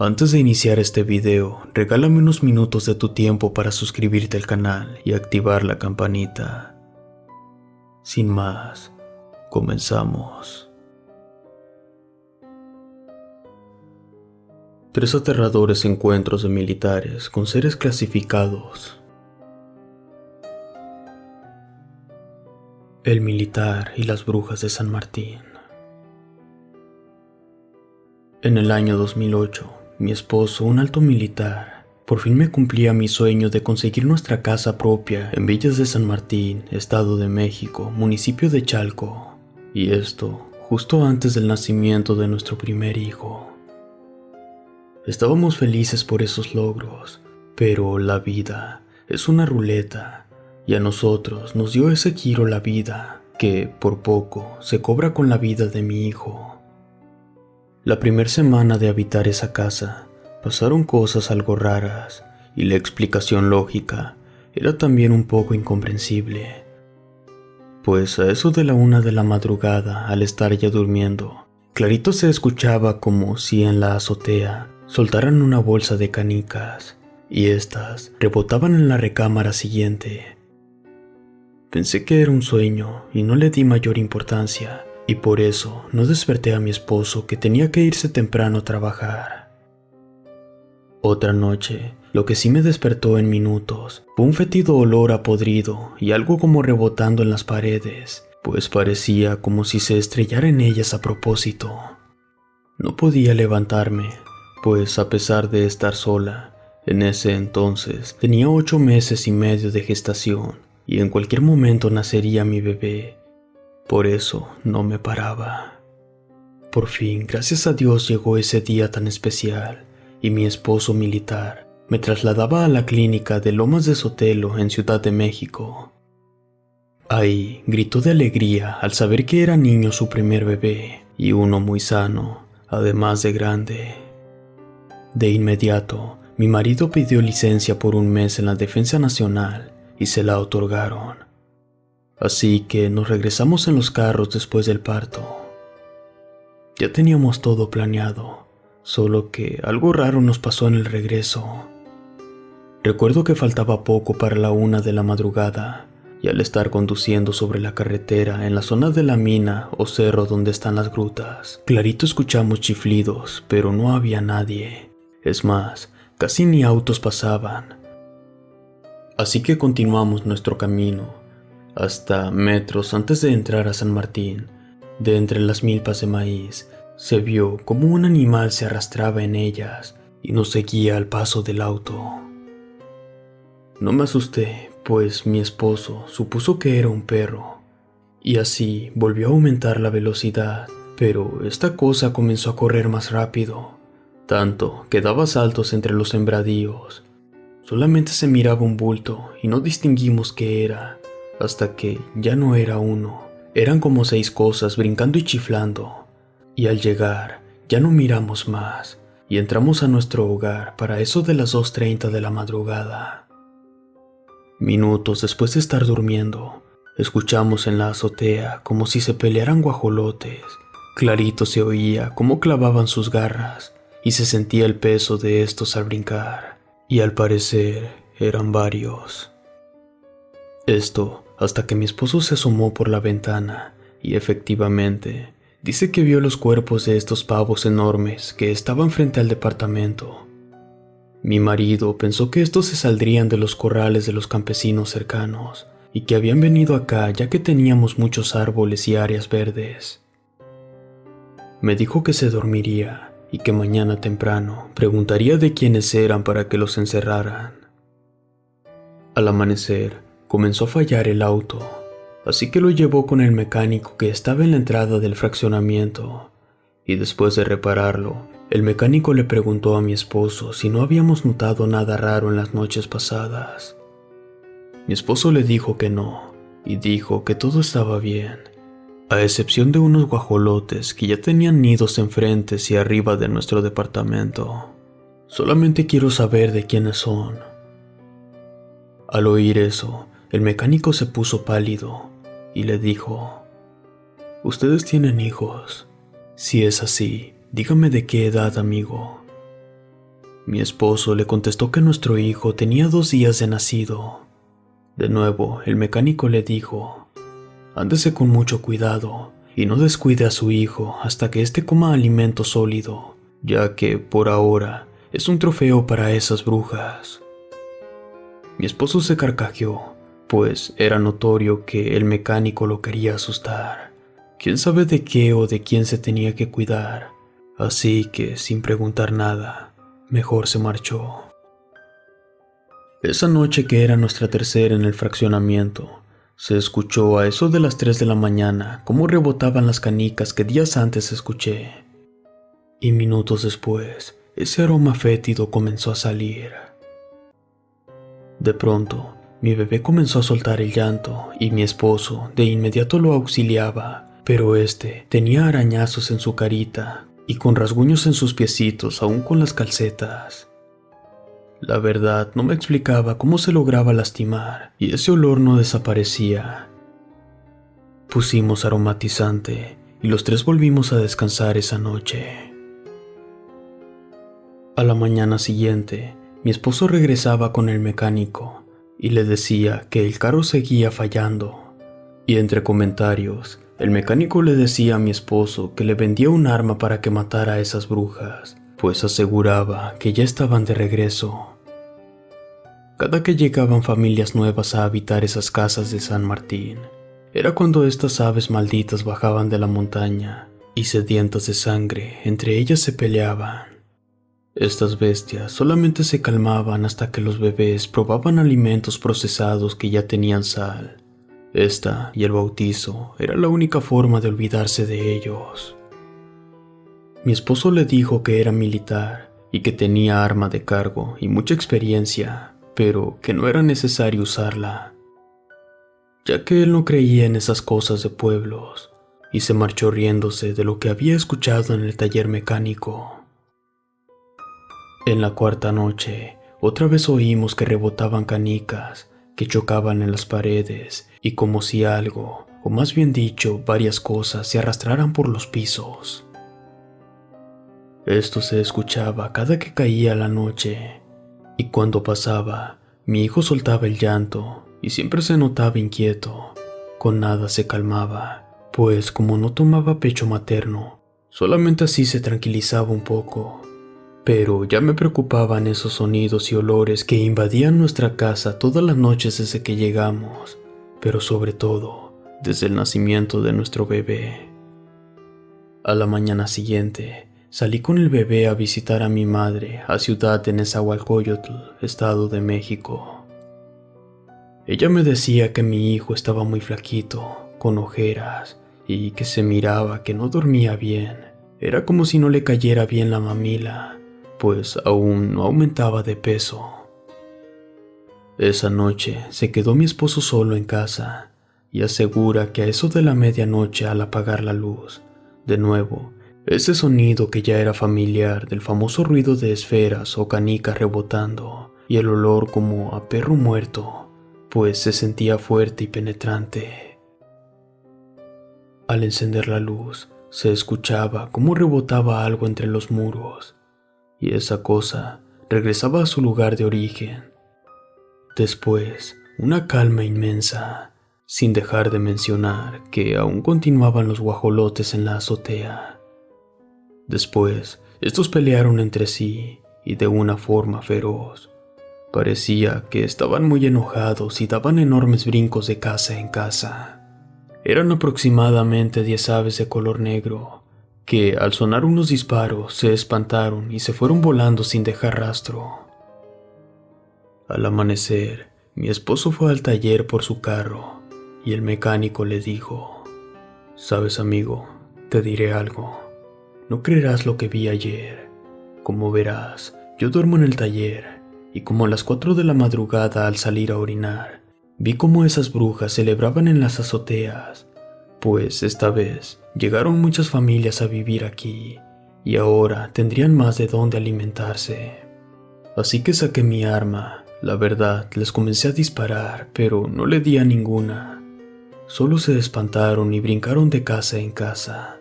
Antes de iniciar este video, regálame unos minutos de tu tiempo para suscribirte al canal y activar la campanita. Sin más, comenzamos. 3 aterradores encuentros de militares con seres clasificados. El militar y las brujas de San Martín. En el año 2008, mi esposo, un alto militar, por fin me cumplía mi sueño de conseguir nuestra casa propia en Villas de San Martín, Estado de México, municipio de Chalco. Y esto, justo antes del nacimiento de nuestro primer hijo. Estábamos felices por esos logros, pero la vida es una ruleta, y a nosotros nos dio ese giro la vida, que, por poco, se cobra con la vida de mi hijo. La primera semana de habitar esa casa, pasaron cosas algo raras, y la explicación lógica era también un poco incomprensible. Pues a eso de la 1 de la madrugada, al estar ya durmiendo, clarito se escuchaba como si en la azotea soltaran una bolsa de canicas, y éstas rebotaban en la recámara siguiente. Pensé que era un sueño y no le di mayor importancia, y por eso no desperté a mi esposo, que tenía que irse temprano a trabajar. Otra noche, lo que sí me despertó en minutos fue un fétido olor a podrido y algo como rebotando en las paredes, pues parecía como si se estrellara en ellas a propósito. No podía levantarme, pues a pesar de estar sola, en ese entonces tenía 8 meses y medio de gestación y en cualquier momento nacería mi bebé. Por eso no me paraba. Por fin, gracias a Dios, llegó ese día tan especial y mi esposo militar me trasladaba a la clínica de Lomas de Sotelo en Ciudad de México. Ahí gritó de alegría al saber que era niño su primer bebé y uno muy sano, además de grande. De inmediato, mi marido pidió licencia por un mes en la Defensa Nacional y se la otorgaron. Así que nos regresamos en los carros después del parto. Ya teníamos todo planeado, solo que algo raro nos pasó en el regreso. Recuerdo que faltaba poco para la 1 de la madrugada, y al estar conduciendo sobre la carretera en la zona de la mina o cerro donde están las grutas, clarito escuchamos chiflidos, pero no había nadie. Es más, casi ni autos pasaban. Así que continuamos nuestro camino, hasta metros antes de entrar a San Martín. De entre las milpas de maíz, se vio como un animal se arrastraba en ellas y nos seguía al paso del auto. No me asusté, pues mi esposo supuso que era un perro, y así volvió a aumentar la velocidad, pero esta cosa comenzó a correr más rápido, tanto que daba saltos entre los sembradíos. Solamente se miraba un bulto y no distinguimos qué era, hasta que ya no era uno, eran como 6 cosas brincando y chiflando, y al llegar ya no miramos más y entramos a nuestro hogar para eso de las 2:30 de la madrugada. Minutos después de estar durmiendo, escuchamos en la azotea como si se pelearan guajolotes. Clarito se oía cómo clavaban sus garras y se sentía el peso de estos al brincar, y al parecer eran varios. Esto hasta que mi esposo se asomó por la ventana y efectivamente dice que vio los cuerpos de estos pavos enormes que estaban frente al departamento. Mi marido pensó que estos se saldrían de los corrales de los campesinos cercanos y que habían venido acá ya que teníamos muchos árboles y áreas verdes. Me dijo que se dormiría y que mañana temprano preguntaría de quiénes eran para que los encerraran. Al amanecer, comenzó a fallar el auto, así que lo llevó con el mecánico que estaba en la entrada del fraccionamiento, y después de repararlo, el mecánico le preguntó a mi esposo si no habíamos notado nada raro en las noches pasadas. Mi esposo le dijo que no, y dijo que todo estaba bien, a excepción de unos guajolotes que ya tenían nidos enfrente y arriba de nuestro departamento. Solamente quiero saber de quiénes son. Al oír eso, el mecánico se puso pálido y le dijo: «¿Ustedes tienen hijos? Si es así, dígame de qué edad, amigo». Mi esposo le contestó que nuestro hijo tenía 2 días de nacido. De nuevo, el mecánico le dijo: ándese con mucho cuidado y no descuide a su hijo hasta que éste coma alimento sólido, ya que, por ahora, es un trofeo para esas brujas. Mi esposo se carcajeó, pues era notorio que el mecánico lo quería asustar. Quién sabe de qué o de quién se tenía que cuidar, así que, sin preguntar nada, mejor se marchó. Esa noche, que era nuestra tercera en el fraccionamiento, se escuchó a eso de las 3 de la mañana cómo rebotaban las canicas que días antes escuché. Y minutos después, ese aroma fétido comenzó a salir. De pronto, mi bebé comenzó a soltar el llanto y mi esposo de inmediato lo auxiliaba, pero este tenía arañazos en su carita y con rasguños en sus piecitos, aún con las calcetas. La verdad, no me explicaba cómo se lograba lastimar y ese olor no desaparecía. Pusimos aromatizante y los 3 volvimos a descansar esa noche. A la mañana siguiente, mi esposo regresaba con el mecánico y le decía que el carro seguía fallando. Y entre comentarios, el mecánico le decía a mi esposo que le vendía un arma para que matara a esas brujas, pues aseguraba que ya estaban de regreso. Cada que llegaban familias nuevas a habitar esas casas de San Martín, era cuando estas aves malditas bajaban de la montaña y, sedientas de sangre, entre ellas se peleaban. Estas bestias solamente se calmaban hasta que los bebés probaban alimentos procesados que ya tenían sal. Esta y el bautizo era la única forma de olvidarse de ellos. Mi esposo le dijo que era militar y que tenía arma de cargo y mucha experiencia, pero que no era necesario usarla, ya que él no creía en esas cosas de pueblos, y se marchó riéndose de lo que había escuchado en el taller mecánico. En la cuarta noche, otra vez oímos que rebotaban canicas, que chocaban en las paredes, y como si algo, o más bien dicho, varias cosas se arrastraran por los pisos. Esto se escuchaba cada que caía la noche, y cuando pasaba, mi hijo soltaba el llanto, y siempre se notaba inquieto. Con nada se calmaba, pues como no tomaba pecho materno, solamente así se tranquilizaba un poco. Pero ya me preocupaban esos sonidos y olores que invadían nuestra casa todas las noches desde que llegamos, pero sobre todo, desde el nacimiento de nuestro bebé. A la mañana siguiente, salí con el bebé a visitar a mi madre a Ciudad de Nezahualcóyotl, Estado de México. Ella me decía que mi hijo estaba muy flaquito, con ojeras, y que se miraba que no dormía bien. Era como si no le cayera bien la mamila, pues aún no aumentaba de peso. Esa noche se quedó mi esposo solo en casa, y asegura que a eso de la medianoche, al apagar la luz, de nuevo, ese sonido que ya era familiar del famoso ruido de esferas o canicas rebotando, y el olor como a perro muerto, pues se sentía fuerte y penetrante. Al encender la luz, se escuchaba cómo rebotaba algo entre los muros, y esa cosa regresaba a su lugar de origen. Después, una calma inmensa, sin dejar de mencionar que aún continuaban los guajolotes en la azotea. Después, estos pelearon entre sí, y de una forma feroz. Parecía que estaban muy enojados y daban enormes brincos de casa en casa. Eran aproximadamente 10 aves de color negro, que al sonar unos disparos se espantaron y se fueron volando sin dejar rastro. Al amanecer, mi esposo fue al taller por su carro, y el mecánico le dijo: «Sabes, amigo, te diré algo. No creerás lo que vi ayer. Como verás, yo duermo en el taller, y como a las 4 de la madrugada, al salir a orinar, vi cómo esas brujas celebraban en las azoteas, pues esta vez llegaron muchas familias a vivir aquí, y ahora tendrían más de dónde alimentarse. Así que saqué mi arma. La verdad, les comencé a disparar, pero no le di a ninguna. Solo se espantaron y brincaron de casa en casa.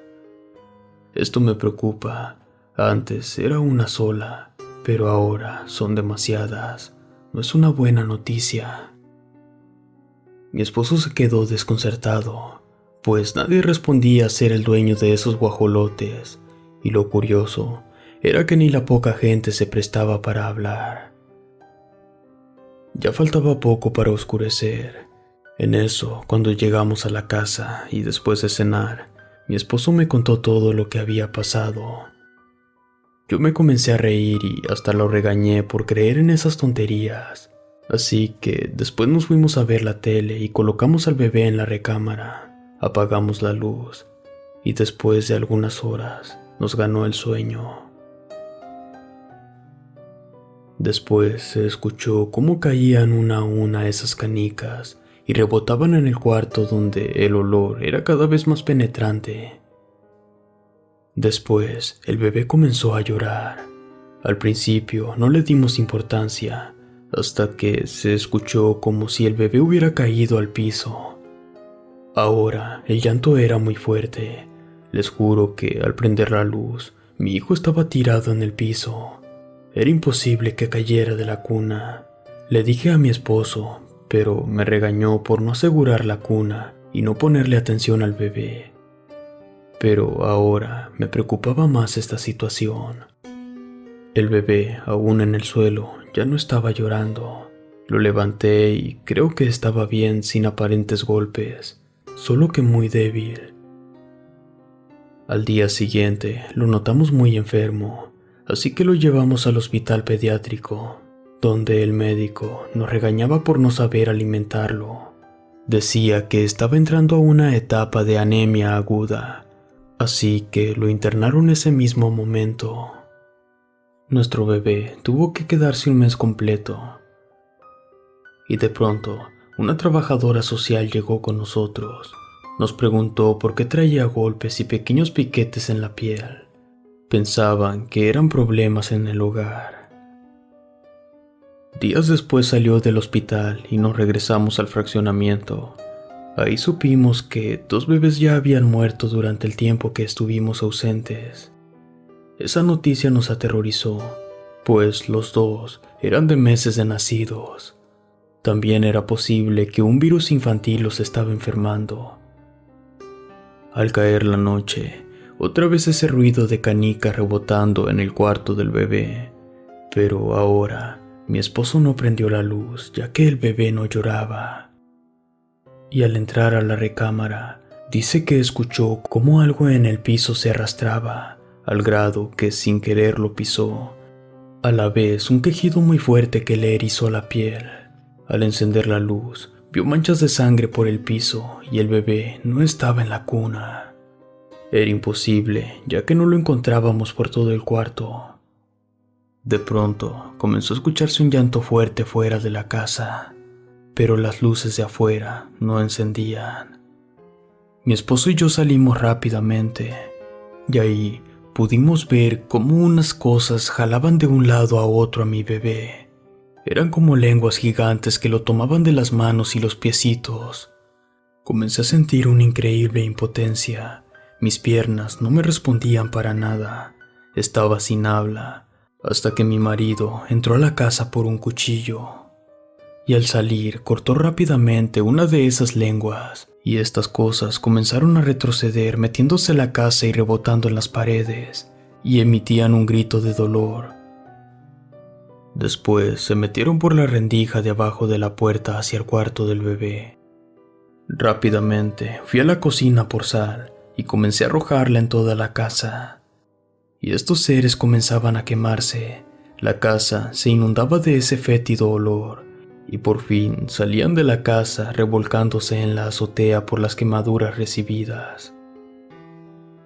Esto me preocupa. Antes era una sola, pero ahora son demasiadas. No es una buena noticia. Mi esposo se quedó desconcertado, pues nadie respondía a ser el dueño de esos guajolotes, y lo curioso era que ni la poca gente se prestaba para hablar. Ya faltaba poco para oscurecer. En eso, cuando llegamos a la casa y después de cenar, mi esposo me contó todo lo que había pasado. Yo me comencé a reír y hasta lo regañé por creer en esas tonterías. Así que después nos fuimos a ver la tele y colocamos al bebé en la recámara, apagamos la luz y después de algunas horas nos ganó el sueño. Después se escuchó cómo caían una a una esas canicas y rebotaban en el cuarto donde el olor era cada vez más penetrante. Después el bebé comenzó a llorar. Al principio no le dimos importancia, hasta que se escuchó como si el bebé hubiera caído al piso. Ahora el llanto era muy fuerte. Les juro que al prender la luz, mi hijo estaba tirado en el piso. Era imposible que cayera de la cuna. Le dije a mi esposo, pero me regañó por no asegurar la cuna y no ponerle atención al bebé. Pero ahora me preocupaba más esta situación. El bebé, aún en el suelo, ya no estaba llorando. Lo levanté y creo que estaba bien sin aparentes golpes, solo que muy débil. Al día siguiente lo notamos muy enfermo, así que lo llevamos al hospital pediátrico, donde el médico nos regañaba por no saber alimentarlo. Decía que estaba entrando a una etapa de anemia aguda, así que lo internaron ese mismo momento. Nuestro bebé tuvo que quedarse un mes completo. Y de pronto, una trabajadora social llegó con nosotros. Nos preguntó por qué traía golpes y pequeños piquetes en la piel. Pensaban que eran problemas en el hogar. Días después salió del hospital y nos regresamos al fraccionamiento. Ahí supimos que 2 bebés ya habían muerto durante el tiempo que estuvimos ausentes. Esa noticia nos aterrorizó, pues los 2 eran de meses de nacidos. También era posible que un virus infantil los estaba enfermando. Al caer la noche, otra vez ese ruido de canica rebotando en el cuarto del bebé. Pero ahora, mi esposo no prendió la luz, ya que el bebé no lloraba. Y al entrar a la recámara, dice que escuchó cómo algo en el piso se arrastraba, al grado que sin querer lo pisó. A la vez, un quejido muy fuerte que le erizó la piel. Al encender la luz, vio manchas de sangre por el piso y el bebé no estaba en la cuna. Era imposible, ya que no lo encontrábamos por todo el cuarto. De pronto, comenzó a escucharse un llanto fuerte fuera de la casa, pero las luces de afuera no encendían. Mi esposo y yo salimos rápidamente, y ahí pudimos ver cómo unas cosas jalaban de un lado a otro a mi bebé. Eran como lenguas gigantes que lo tomaban de las manos y los piecitos. Comencé a sentir una increíble impotencia. Mis piernas no me respondían para nada. Estaba sin habla, hasta que mi marido entró a la casa por un cuchillo. Y al salir cortó rápidamente una de esas lenguas, y estas cosas comenzaron a retroceder metiéndose en la casa y rebotando en las paredes, y emitían un grito de dolor. Después se metieron por la rendija de abajo de la puerta hacia el cuarto del bebé. Rápidamente fui a la cocina por sal y comencé a arrojarla en toda la casa. Y estos seres comenzaban a quemarse. La casa se inundaba de ese fétido olor, y por fin salían de la casa revolcándose en la azotea por las quemaduras recibidas.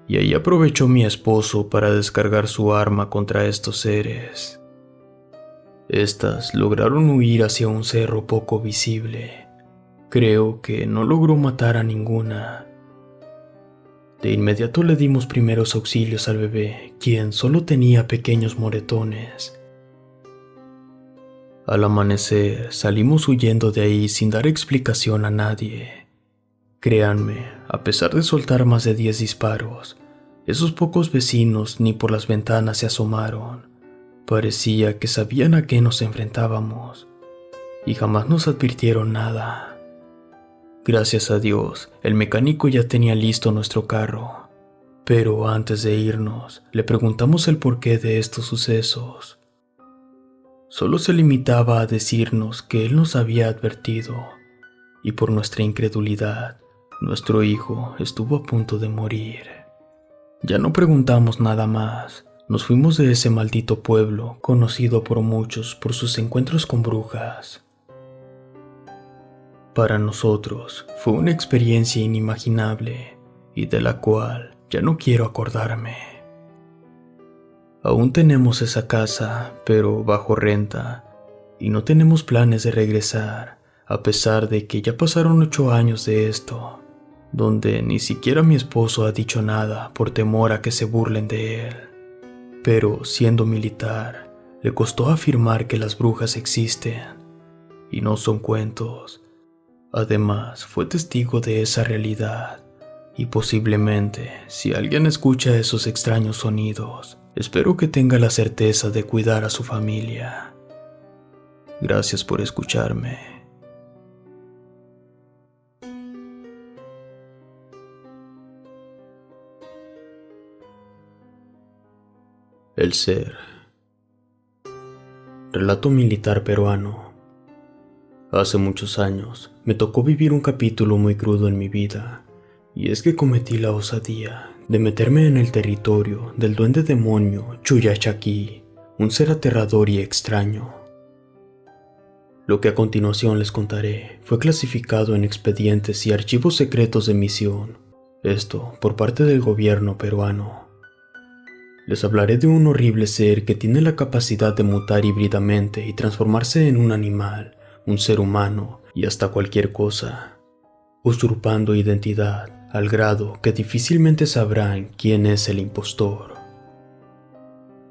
Y ahí aprovechó mi esposo para descargar su arma contra estos seres. Estas lograron huir hacia un cerro poco visible. Creo que no logró matar a ninguna. De inmediato le dimos primeros auxilios al bebé, quien solo tenía pequeños moretones. Al amanecer salimos huyendo de ahí sin dar explicación a nadie. Créanme, a pesar de soltar más de 10 disparos, esos pocos vecinos ni por las ventanas se asomaron. Parecía que sabían a qué nos enfrentábamos y jamás nos advirtieron nada. Gracias a Dios, el mecánico ya tenía listo nuestro carro, pero antes de irnos, le preguntamos el porqué de estos sucesos. Solo se limitaba a decirnos que él nos había advertido, y por nuestra incredulidad, nuestro hijo estuvo a punto de morir. Ya no preguntamos nada más. Nos fuimos de ese maldito pueblo, conocido por muchos por sus encuentros con brujas. Para nosotros fue una experiencia inimaginable y de la cual ya no quiero acordarme. Aún tenemos esa casa, pero bajo renta, y no tenemos planes de regresar, a pesar de que ya pasaron 8 años de esto, donde ni siquiera mi esposo ha dicho nada por temor a que se burlen de él. Pero siendo militar, le costó afirmar que las brujas existen y no son cuentos. Además, fue testigo de esa realidad y posiblemente, si alguien escucha esos extraños sonidos, espero que tenga la certeza de cuidar a su familia. Gracias por escucharme. El ser. Relato militar peruano. Hace muchos años me tocó vivir un capítulo muy crudo en mi vida, y es que cometí la osadía de meterme en el territorio del duende demonio Chuyachaki, un ser aterrador y extraño. Lo que a continuación les contaré fue clasificado en expedientes y archivos secretos de misión, esto por parte del gobierno peruano. Les hablaré de un horrible ser que tiene la capacidad de mutar híbridamente y transformarse en un animal, un ser humano y hasta cualquier cosa, usurpando identidad al grado que difícilmente sabrán quién es el impostor.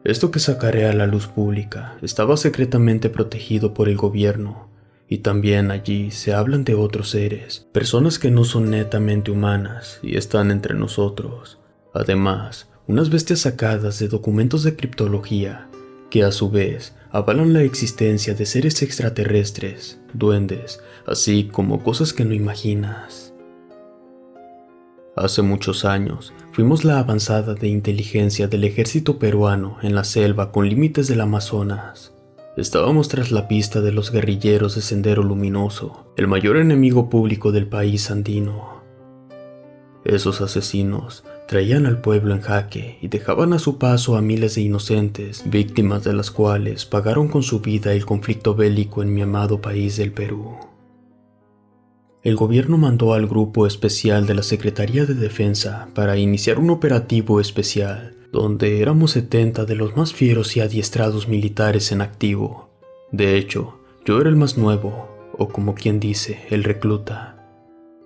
Esto que sacaré a la luz pública estaba secretamente protegido por el gobierno, y también allí se hablan de otros seres, personas que no son netamente humanas y están entre nosotros. Además, unas bestias sacadas de documentos de criptología, que a su vez avalan la existencia de seres extraterrestres, duendes, así como cosas que no imaginas. Hace muchos años, fuimos la avanzada de inteligencia del ejército peruano en la selva con límites del Amazonas. Estábamos tras la pista de los guerrilleros de Sendero Luminoso, el mayor enemigo público del país andino. Esos asesinos traían al pueblo en jaque y dejaban a su paso a miles de inocentes, víctimas de las cuales pagaron con su vida el conflicto bélico en mi amado país del Perú. El gobierno mandó al grupo especial de la Secretaría de Defensa para iniciar un operativo especial, donde éramos 70 de los más fieros y adiestrados militares en activo. De hecho, yo era el más nuevo, o como quien dice, el recluta.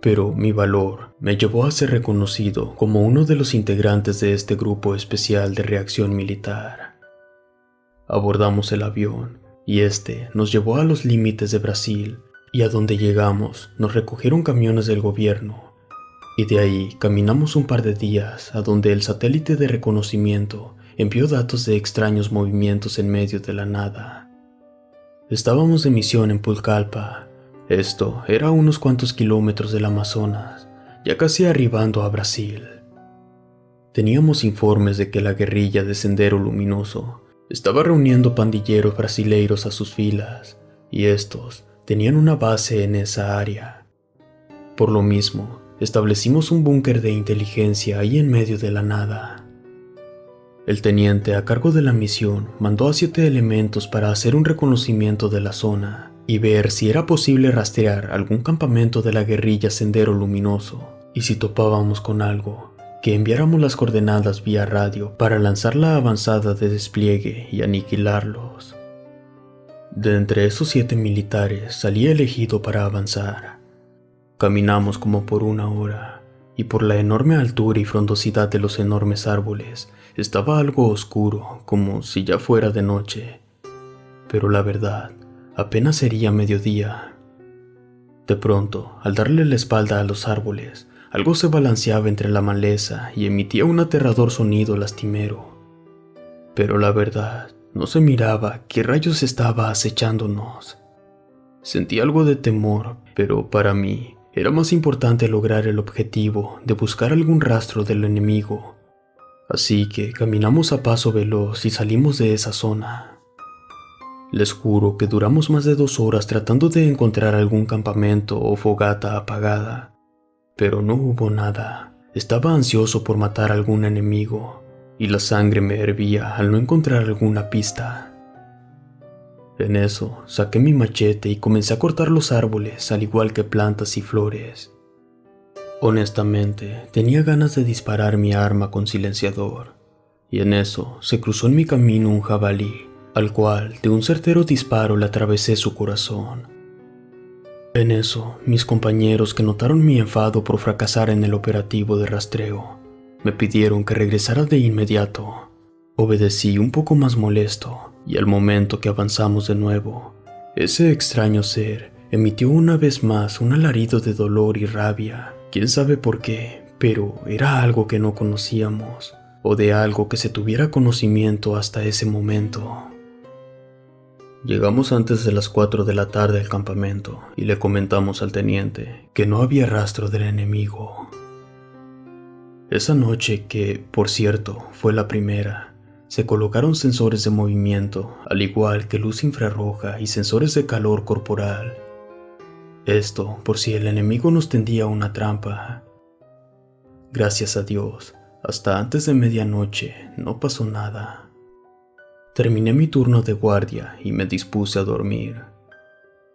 Pero mi valor me llevó a ser reconocido como uno de los integrantes de este grupo especial de reacción militar. Abordamos el avión y este nos llevó a los límites de Brasil, y a donde llegamos nos recogieron camiones del gobierno, y de ahí caminamos un par de días a donde el satélite de reconocimiento envió datos de extraños movimientos en medio de la nada. Estábamos de misión en Pucallpa. Esto era a unos cuantos kilómetros del Amazonas, ya casi arribando a Brasil. Teníamos informes de que la guerrilla de Sendero Luminoso estaba reuniendo pandilleros brasileiros a sus filas, y estos tenían una base en esa área. Por lo mismo, establecimos un búnker de inteligencia ahí en medio de la nada. El teniente a cargo de la misión mandó a 7 elementos para hacer un reconocimiento de la zona y ver si era posible rastrear algún campamento de la guerrilla Sendero Luminoso, y si topábamos con algo, que enviáramos las coordenadas vía radio para lanzar la avanzada de despliegue y aniquilarlos. De entre esos 7 militares salí elegido para avanzar. Caminamos como por 1 hora, y por la enorme altura y frondosidad de los enormes árboles, estaba algo oscuro, como si ya fuera de noche. Pero la verdad, apenas sería mediodía. De pronto, al darle la espalda a los árboles, algo se balanceaba entre la maleza y emitía un aterrador sonido lastimero. Pero la verdad, No se miraba qué rayos estaba acechándonos. Sentí algo de temor, pero para mí era más importante lograr el objetivo de buscar algún rastro del enemigo. Así que caminamos a paso veloz y salimos de esa zona. Les juro que duramos más de 2 horas tratando de encontrar algún campamento o fogata apagada, pero no hubo nada. Estaba ansioso por matar a algún enemigo, y la sangre me hervía al no encontrar alguna pista. En eso, saqué mi machete y comencé a cortar los árboles, al igual que plantas y flores. Honestamente, tenía ganas de disparar mi arma con silenciador, y en eso se cruzó en mi camino un jabalí, al cual de un certero disparo le atravesé su corazón. En eso, mis compañeros, que notaron mi enfado por fracasar en el operativo de rastreo, me pidieron que regresara de inmediato. Obedecí un poco más molesto, y al momento que avanzamos de nuevo, ese extraño ser emitió una vez más un alarido de dolor y rabia. Quién sabe por qué, pero era algo que no conocíamos, o de algo que se tuviera conocimiento hasta ese momento. Llegamos antes de las 4 de la tarde al campamento y le comentamos al teniente que no había rastro del enemigo. Esa noche, que, por cierto, fue la primera, se colocaron sensores de movimiento, al igual que luz infrarroja y sensores de calor corporal. Esto por si el enemigo nos tendía una trampa. Gracias a Dios, hasta antes de medianoche no pasó nada. Terminé mi turno de guardia y me dispuse a dormir.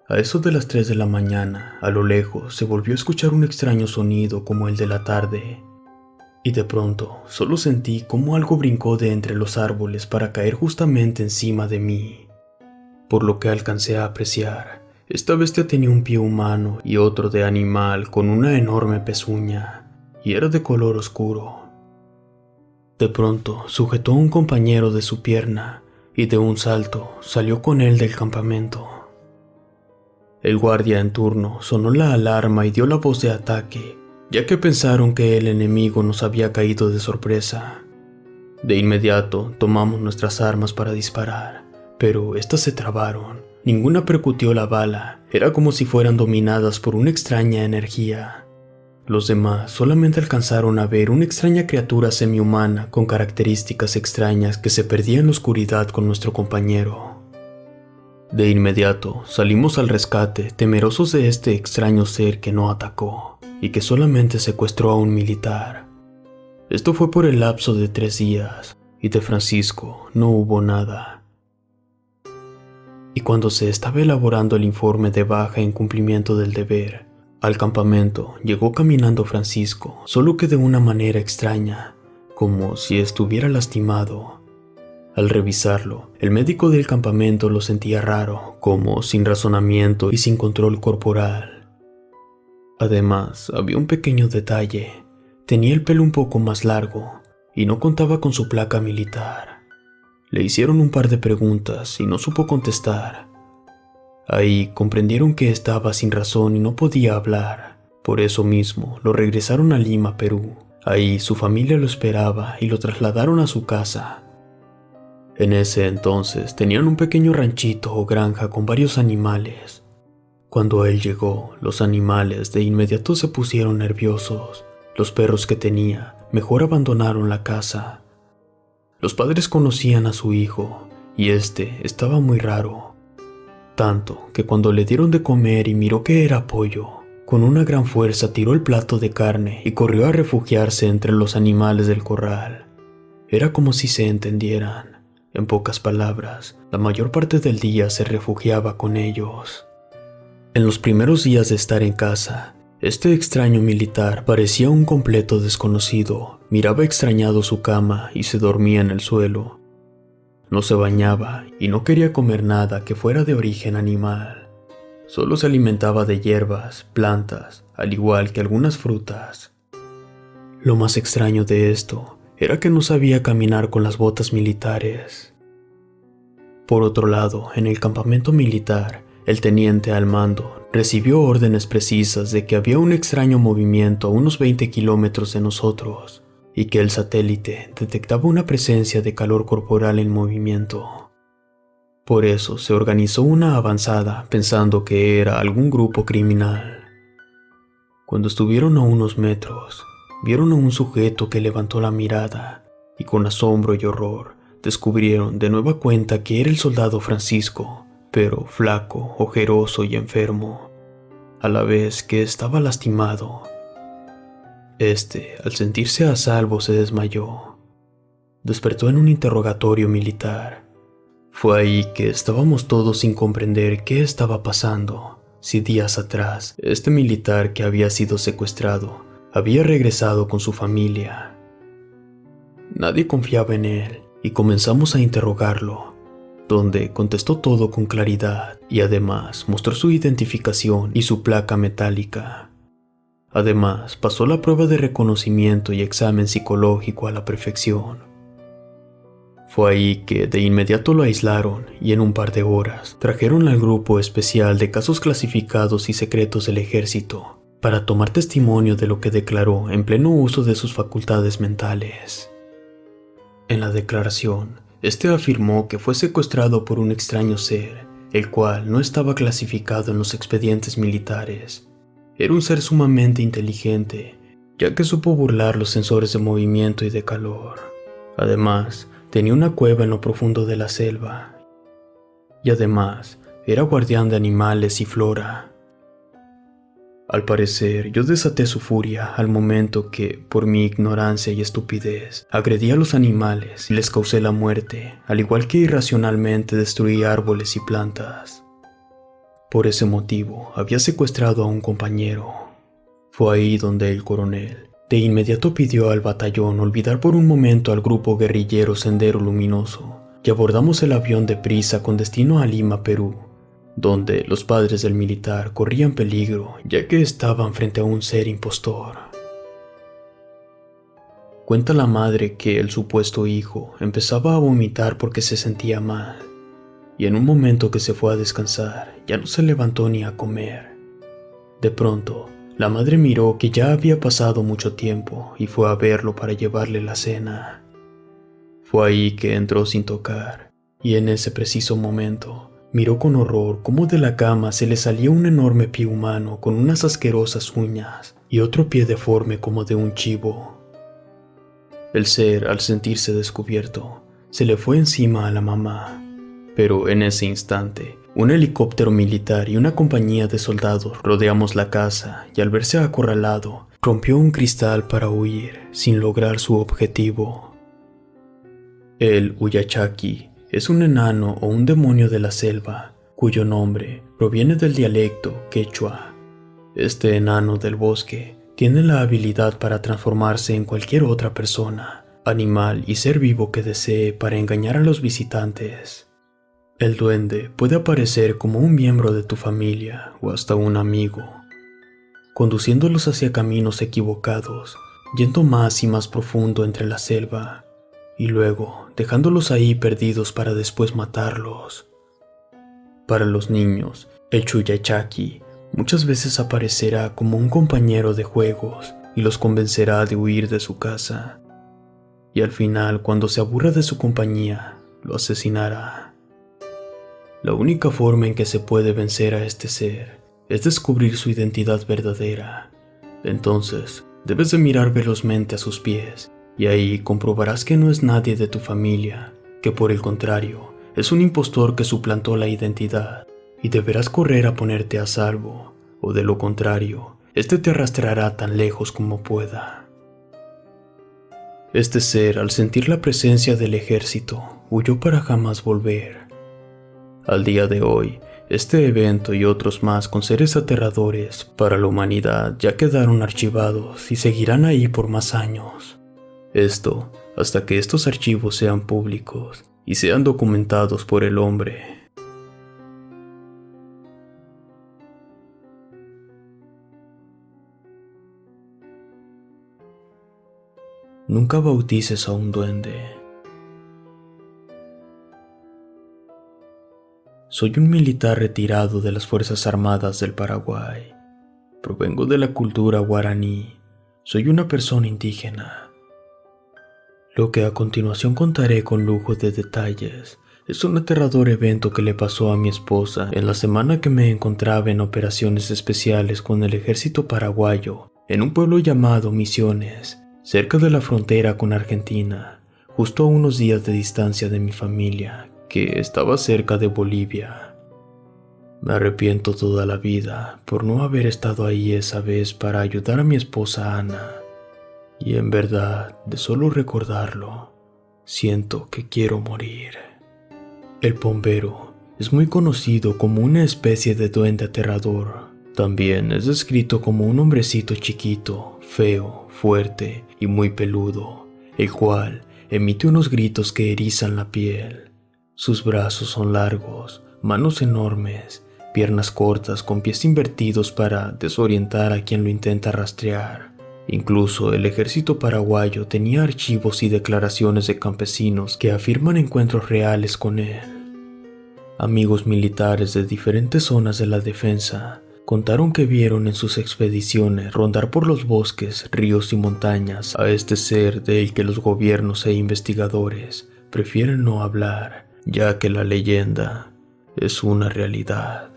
A eso de las 3 de la mañana, a lo lejos se volvió a escuchar un extraño sonido como el de la tarde. Y de pronto solo sentí como algo brincó de entre los árboles para caer justamente encima de mí. Por lo que alcancé a apreciar, esta bestia tenía un pie humano y otro de animal con una enorme pezuña, y era de color oscuro. De pronto sujetó a un compañero de su pierna y de un salto salió con él del campamento. El guardia en turno sonó la alarma y dio la voz de ataque, ya que pensaron que el enemigo nos había caído de sorpresa. De inmediato tomamos nuestras armas para disparar, pero estas se trabaron. Ninguna percutió la bala, era como si fueran dominadas por una extraña energía. Los demás solamente alcanzaron a ver una extraña criatura semihumana con características extrañas que se perdía en la oscuridad con nuestro compañero. De inmediato salimos al rescate, temerosos de este extraño ser que no atacó y que solamente secuestró a un militar. Esto fue por el lapso de 3 días, y de Francisco no hubo nada. Y cuando se estaba elaborando el informe de baja en cumplimiento del deber, al campamento llegó caminando Francisco, solo que de una manera extraña, como si estuviera lastimado. Al revisarlo, el médico del campamento lo sentía raro, como sin razonamiento y sin control corporal. Además, había un pequeño detalle: tenía el pelo un poco más largo y no contaba con su placa militar. Le hicieron un par de preguntas y no supo contestar. Ahí comprendieron que estaba sin razón y no podía hablar. Por eso mismo lo regresaron a Lima, Perú. Ahí su familia lo esperaba y lo trasladaron a su casa. En ese entonces tenían un pequeño ranchito o granja con varios animales. Cuando él llegó, los animales de inmediato se pusieron nerviosos. Los perros que tenía mejor abandonaron la casa. Los padres conocían a su hijo y este estaba muy raro. Tanto que cuando le dieron de comer y miró que era pollo, con una gran fuerza tiró el plato de carne y corrió a refugiarse entre los animales del corral. Era como si se entendieran. En pocas palabras, la mayor parte del día se refugiaba con ellos. En los primeros días de estar en casa, este extraño militar parecía un completo desconocido. Miraba extrañado su cama y se dormía en el suelo. No se bañaba y no quería comer nada que fuera de origen animal. Solo se alimentaba de hierbas, plantas, al igual que algunas frutas. Lo más extraño de esto era que no sabía caminar con las botas militares. Por otro lado, en el campamento militar, el teniente al mando recibió órdenes precisas de que había un extraño movimiento a unos 20 kilómetros de nosotros, y que el satélite detectaba una presencia de calor corporal en movimiento. Por eso se organizó una avanzada pensando que era algún grupo criminal. Cuando estuvieron a unos metros, vieron a un sujeto que levantó la mirada y con asombro y horror descubrieron de nueva cuenta que era el soldado Francisco, pero flaco, ojeroso y enfermo, a la vez que estaba lastimado. Al sentirse a salvo, se desmayó. Despertó en un interrogatorio militar. Fue ahí que estábamos todos sin comprender qué estaba pasando. Si días atrás, este militar que había sido secuestrado había regresado con su familia. Nadie confiaba en él y comenzamos a interrogarlo, donde contestó todo con claridad y además mostró su identificación y su placa metálica. Además, pasó la prueba de reconocimiento y examen psicológico a la perfección. Fue ahí que de inmediato lo aislaron y en un par de horas trajeron al grupo especial de casos clasificados y secretos del ejército para tomar testimonio de lo que declaró en pleno uso de sus facultades mentales. En la declaración, afirmó que fue secuestrado por un extraño ser, el cual no estaba clasificado en los expedientes militares. Era un ser sumamente inteligente, ya que supo burlar los sensores de movimiento y de calor. Además, tenía una cueva en lo profundo de la selva. Y además, era guardián de animales y flora. Al parecer, yo desaté su furia al momento que, por mi ignorancia y estupidez, agredí a los animales y les causé la muerte, al igual que irracionalmente destruí árboles y plantas. Por ese motivo, había secuestrado a un compañero. Fue ahí donde el coronel de inmediato pidió al batallón olvidar por un momento al grupo guerrillero Sendero Luminoso y abordamos el avión deprisa con destino a Lima, Perú, donde los padres del militar corrían peligro ya que estaban frente a un ser impostor. Cuenta la madre que el supuesto hijo empezaba a vomitar porque se sentía mal, y en un momento que se fue a descansar ya no se levantó ni a comer. De pronto, la madre miró que ya había pasado mucho tiempo y fue a verlo para llevarle la cena. Fue ahí que entró sin tocar, y en ese preciso momento miró con horror cómo de la cama se le salía un enorme pie humano con unas asquerosas uñas y otro pie deforme como de un chivo. El ser, al sentirse descubierto, se le fue encima a la mamá, pero en ese instante, un helicóptero militar y una compañía de soldados rodeamos la casa y al verse acorralado, rompió un cristal para huir sin lograr su objetivo. El Uyachaki es un enano o un demonio de la selva, cuyo nombre proviene del dialecto quechua. Este enano del bosque tiene la habilidad para transformarse en cualquier otra persona, animal y ser vivo que desee para engañar a los visitantes. El duende puede aparecer como un miembro de tu familia o hasta un amigo, conduciéndolos hacia caminos equivocados, yendo más y más profundo entre la selva, y luego dejándolos ahí perdidos para después matarlos. Para los niños, el Chuyachaki muchas veces aparecerá como un compañero de juegos y los convencerá de huir de su casa, y al final, cuando se aburra de su compañía, lo asesinará. La única forma en que se puede vencer a este ser es descubrir su identidad verdadera. Entonces, debes de mirar velozmente a sus pies, y ahí comprobarás que no es nadie de tu familia, que por el contrario, es un impostor que suplantó la identidad, y deberás correr a ponerte a salvo, o de lo contrario, este te arrastrará tan lejos como pueda. Este ser, al sentir la presencia del ejército, huyó para jamás volver. Al día de hoy, este evento y otros más con seres aterradores para la humanidad ya quedaron archivados y seguirán ahí por más años. Esto hasta que estos archivos sean públicos y sean documentados por el hombre. Nunca bautices a un duende. Soy un militar retirado de las Fuerzas Armadas del Paraguay. Provengo de la cultura guaraní. Soy una persona indígena. Lo que a continuación contaré con lujo de detalles Es un aterrador evento que le pasó a mi esposa en la semana que me encontraba en operaciones especiales con el ejército paraguayo en un pueblo llamado Misiones, cerca de la frontera con Argentina, justo a unos días de distancia de mi familia, que estaba cerca de Bolivia. Me arrepiento toda la vida por no haber estado ahí esa vez para ayudar a mi esposa Ana, y en verdad, de solo recordarlo, siento que quiero morir. El Pombero es muy conocido como una especie de duende aterrador. También es descrito como un hombrecito chiquito, feo, fuerte y muy peludo, el cual emite unos gritos que erizan la piel. Sus brazos son largos, manos enormes, piernas cortas con pies invertidos para desorientar a quien lo intenta rastrear. Incluso el ejército paraguayo tenía archivos y declaraciones de campesinos que afirman encuentros reales con él. Amigos militares de diferentes zonas de la defensa contaron que vieron en sus expediciones rondar por los bosques, ríos y montañas a este ser del que los gobiernos e investigadores prefieren no hablar, ya que la leyenda es una realidad.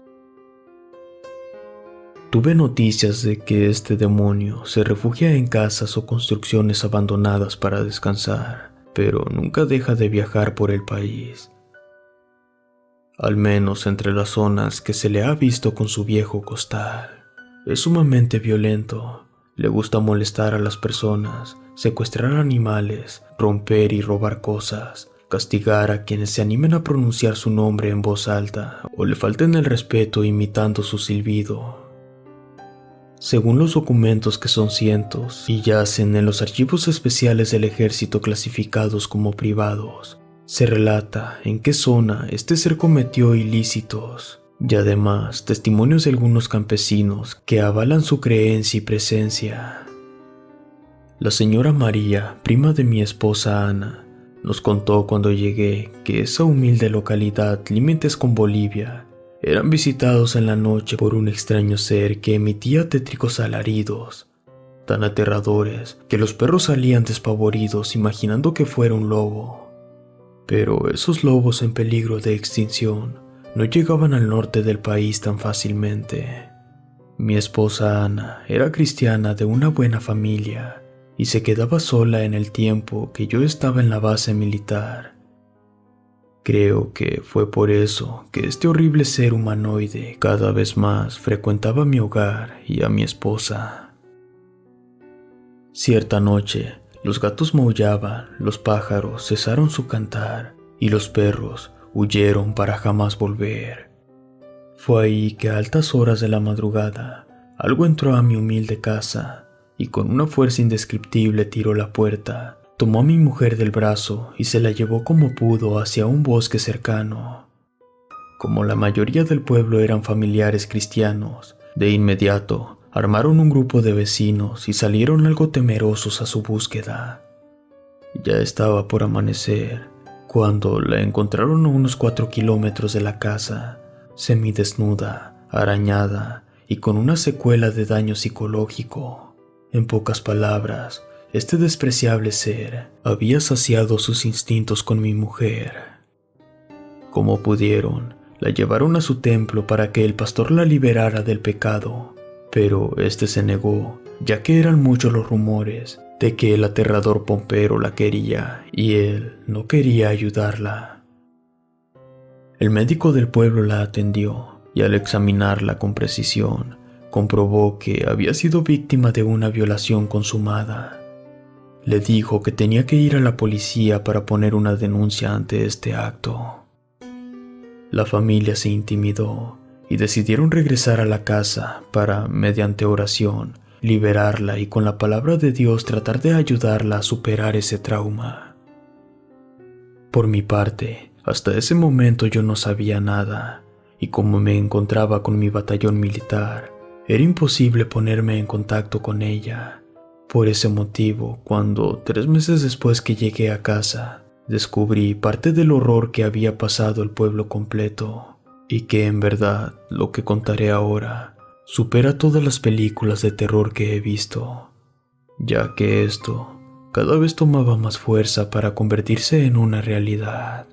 Tuve noticias de que este demonio se refugia en casas o construcciones abandonadas para descansar, pero nunca deja de viajar por el país. Al menos entre las zonas que se le ha visto con su viejo costal. Es sumamente violento, le gusta molestar a las personas, secuestrar animales, romper y robar cosas, castigar a quienes se animen a pronunciar su nombre en voz alta o le falten el respeto imitando su silbido. Según los documentos, que son cientos y yacen en los archivos especiales del ejército clasificados como privados, se relata en qué zona este ser cometió ilícitos y además testimonios de algunos campesinos que avalan su creencia y presencia. La señora María, prima de mi esposa Ana, nos contó cuando llegué que esa humilde localidad, límites con Bolivia, eran visitados en la noche por un extraño ser que emitía tétricos alaridos, tan aterradores que los perros salían despavoridos imaginando que fuera un lobo. Pero esos lobos en peligro de extinción no llegaban al norte del país tan fácilmente. Mi esposa Ana era cristiana de una buena familia y se quedaba sola en el tiempo que yo estaba en la base militar. Creo que fue por eso que este horrible ser humanoide cada vez más frecuentaba mi hogar y a mi esposa. Cierta noche, los gatos maullaban, los pájaros cesaron su cantar y los perros huyeron para jamás volver. Fue ahí que a altas horas de la madrugada, algo entró a mi humilde casa y con una fuerza indescriptible tiró la puerta. Tomó a mi mujer del brazo y se la llevó como pudo hacia un bosque cercano. Como la mayoría del pueblo eran familiares cristianos, de inmediato armaron un grupo de vecinos y salieron algo temerosos a su búsqueda. Ya estaba por amanecer cuando la encontraron a unos 4 kilómetros de la casa, semidesnuda, arañada y con una secuela de daño psicológico. En pocas palabras, este despreciable ser había saciado sus instintos con mi mujer. Como pudieron, la llevaron a su templo para que el pastor la liberara del pecado, pero este se negó, ya que eran muchos los rumores de que el aterrador Pombero la quería y él no quería ayudarla. El médico del pueblo la atendió y al examinarla con precisión, comprobó que había sido víctima de una violación consumada. Le dijo que tenía que ir a la policía para poner una denuncia ante este acto. La familia se intimidó y decidieron regresar a la casa para, mediante oración, liberarla y con la palabra de Dios tratar de ayudarla a superar ese trauma. Por mi parte, hasta ese momento yo no sabía nada, y como me encontraba con mi batallón militar, era imposible ponerme en contacto con ella. Por ese motivo, cuando 3 meses después que llegué a casa, descubrí parte del horror que había pasado el pueblo completo, y que en verdad lo que contaré ahora supera todas las películas de terror que he visto, ya que esto cada vez tomaba más fuerza para convertirse en una realidad.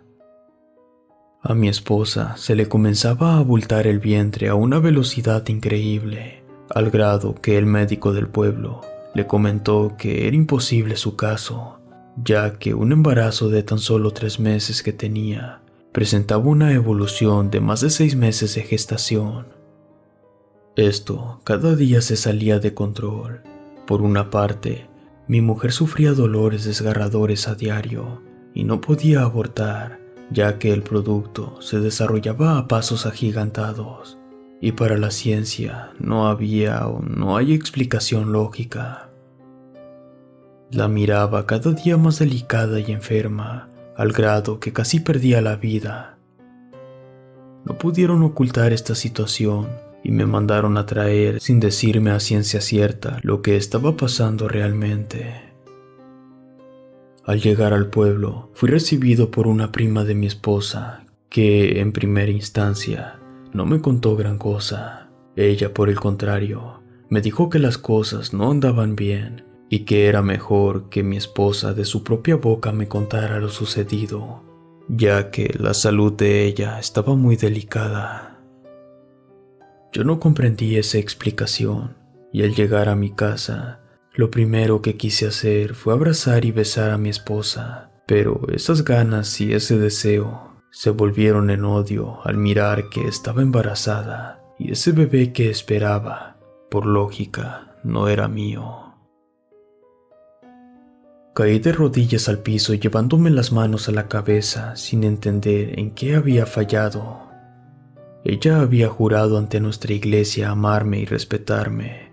A mi esposa se le comenzaba a abultar el vientre a una velocidad increíble, al grado que el médico del pueblo le comentó que era imposible su caso, ya que un embarazo de tan solo 3 meses que tenía presentaba una evolución de más de 6 meses de gestación. Esto cada día se salía de control. Por una parte, mi mujer sufría dolores desgarradores a diario y no podía abortar, ya que el producto se desarrollaba a pasos agigantados, y para la ciencia no había o no hay explicación lógica. La miraba cada día más delicada y enferma, al grado que casi perdía la vida. No pudieron ocultar esta situación y me mandaron a traer, sin decirme a ciencia cierta, lo que estaba pasando realmente. Al llegar al pueblo, fui recibido por una prima de mi esposa, que, en primera instancia, no me contó gran cosa. Ella, por el contrario, me dijo que las cosas no andaban bien y que era mejor que mi esposa de su propia boca me contara lo sucedido, ya que la salud de ella estaba muy delicada. Yo no comprendí esa explicación, y al llegar a mi casa, lo primero que quise hacer fue abrazar y besar a mi esposa, pero esas ganas y ese deseo se volvieron en odio al mirar que estaba embarazada y ese bebé que esperaba, por lógica, no era mío. Caí de rodillas al piso llevándome las manos a la cabeza sin entender en qué había fallado. Ella había jurado ante nuestra iglesia amarme y respetarme.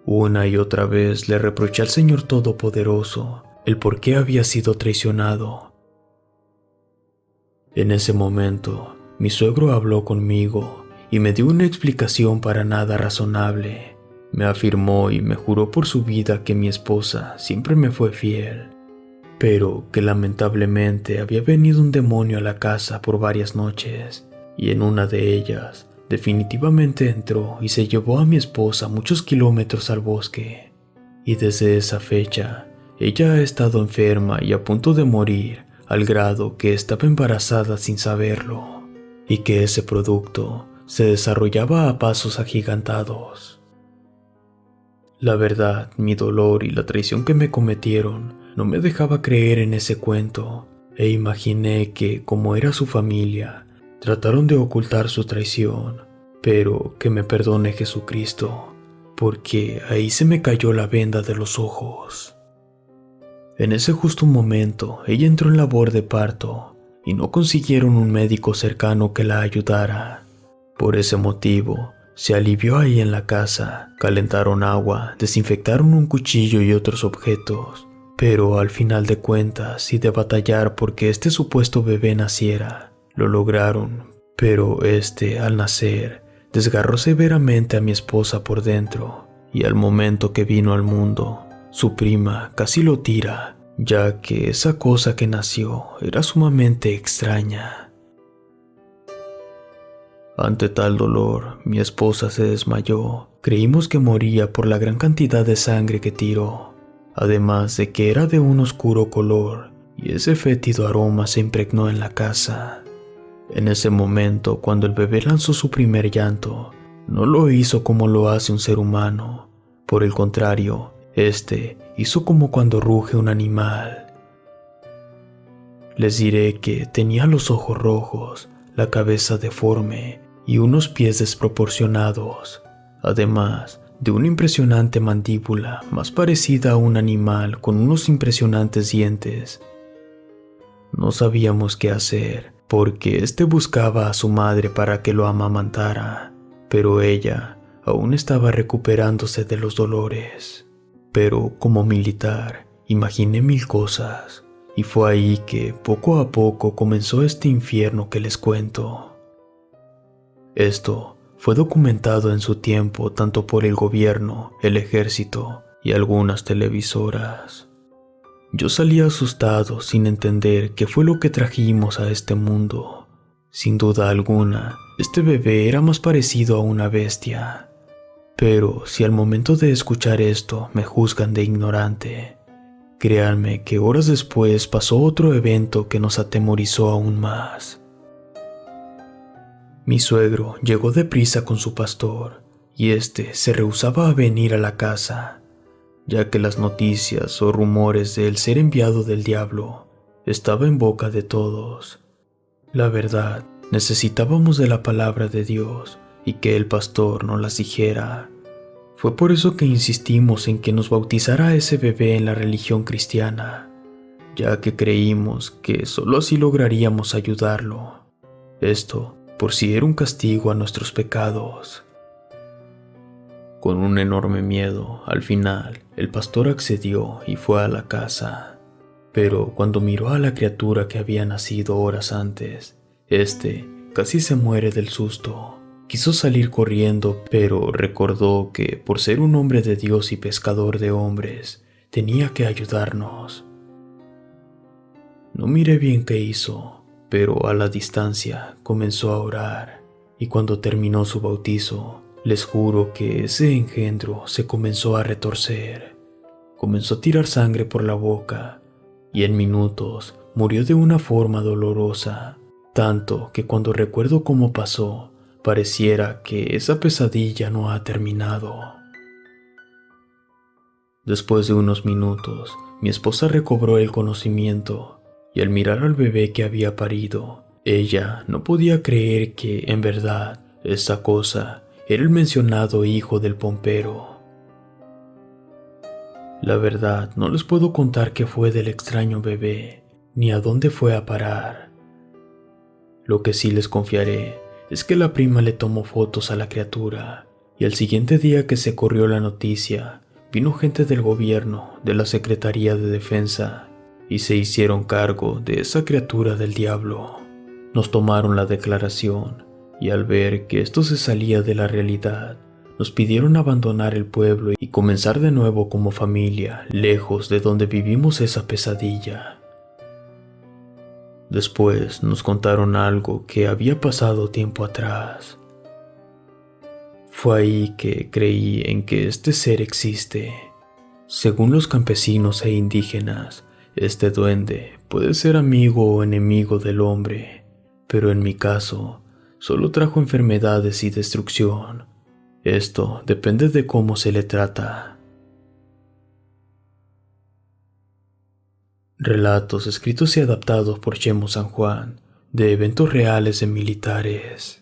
Una y otra vez le reproché al Señor Todopoderoso el por qué había sido traicionado. En ese momento, mi suegro habló conmigo y me dio una explicación para nada razonable. Me afirmó y me juró por su vida que mi esposa siempre me fue fiel, pero que lamentablemente había venido un demonio a la casa por varias noches, y en una de ellas definitivamente entró y se llevó a mi esposa muchos kilómetros al bosque. Y desde esa fecha, ella ha estado enferma y a punto de morir, al grado que estaba embarazada sin saberlo, y que ese producto se desarrollaba a pasos agigantados. La verdad, mi dolor y la traición que me cometieron no me dejaba creer en ese cuento, e imaginé que, como era su familia, trataron de ocultar su traición, pero que me perdone Jesucristo, porque ahí se me cayó la venda de los ojos. En ese justo momento, ella entró en labor de parto, y no consiguieron un médico cercano que la ayudara. Por ese motivo, se alivió ahí en la casa, calentaron agua, desinfectaron un cuchillo y otros objetos, pero al final de cuentas y de batallar porque este supuesto bebé naciera, lo lograron, pero al nacer, desgarró severamente a mi esposa por dentro, y al momento que vino al mundo, su prima casi lo tira, ya que esa cosa que nació era sumamente extraña. Ante tal dolor, mi esposa se desmayó. Creímos que moría por la gran cantidad de sangre que tiró, además de que era de un oscuro color, y ese fétido aroma se impregnó en la casa. En ese momento, cuando el bebé lanzó su primer llanto, no lo hizo como lo hace un ser humano. Por el contrario, hizo como cuando ruge un animal. Les diré que tenía los ojos rojos, la cabeza deforme y unos pies desproporcionados, además de una impresionante mandíbula más parecida a un animal con unos impresionantes dientes. No sabíamos qué hacer, porque buscaba a su madre para que lo amamantara, pero ella aún estaba recuperándose de los dolores. Pero como militar, imaginé mil cosas, y fue ahí que poco a poco comenzó este infierno que les cuento. Esto fue documentado en su tiempo tanto por el gobierno, el ejército y algunas televisoras. Yo salí asustado sin entender qué fue lo que trajimos a este mundo. Sin duda alguna, este bebé era más parecido a una bestia. Pero si al momento de escuchar esto me juzgan de ignorante, créanme que horas después pasó otro evento que nos atemorizó aún más. Mi suegro llegó deprisa con su pastor, y éste se rehusaba a venir a la casa, ya que las noticias o rumores de el ser enviado del diablo estaba en boca de todos. La verdad, necesitábamos de la palabra de Dios y que el pastor nos las dijera. Fue por eso que insistimos en que nos bautizara a ese bebé en la religión cristiana, ya que creímos que solo así lograríamos ayudarlo. Esto por si era un castigo a nuestros pecados. Con un enorme miedo, al final, el pastor accedió y fue a la casa. Pero cuando miró a la criatura que había nacido horas antes, este casi se muere del susto. Quiso salir corriendo, pero recordó que por ser un hombre de Dios y pescador de hombres, tenía que ayudarnos. No miré bien qué hizo, pero a la distancia comenzó a orar, y cuando terminó su bautizo, les juro que ese engendro se comenzó a retorcer. Comenzó a tirar sangre por la boca, y en minutos murió de una forma dolorosa, tanto que cuando recuerdo cómo pasó, pareciera que esa pesadilla no ha terminado. Después de unos minutos, mi esposa recobró el conocimiento, y al mirar al bebé que había parido, ella no podía creer que, en verdad, esa cosa era el mencionado hijo del pompero. La verdad, no les puedo contar qué fue del extraño bebé, ni a dónde fue a parar. Lo que sí les confiaré es que la prima le tomó fotos a la criatura, y al siguiente día que se corrió la noticia, vino gente del gobierno, de la Secretaría de Defensa, y se hicieron cargo de esa criatura del diablo. Nos tomaron la declaración, y al ver que esto se salía de la realidad, nos pidieron abandonar el pueblo y comenzar de nuevo como familia, lejos de donde vivimos esa pesadilla. Después nos contaron algo que había pasado tiempo atrás. Fue ahí que creí en que este ser existe. Según los campesinos e indígenas, este duende puede ser amigo o enemigo del hombre, pero en mi caso, solo trajo enfermedades y destrucción. Esto depende de cómo se le trata. Relatos escritos y adaptados por Chemo San Juan, de eventos reales de militares.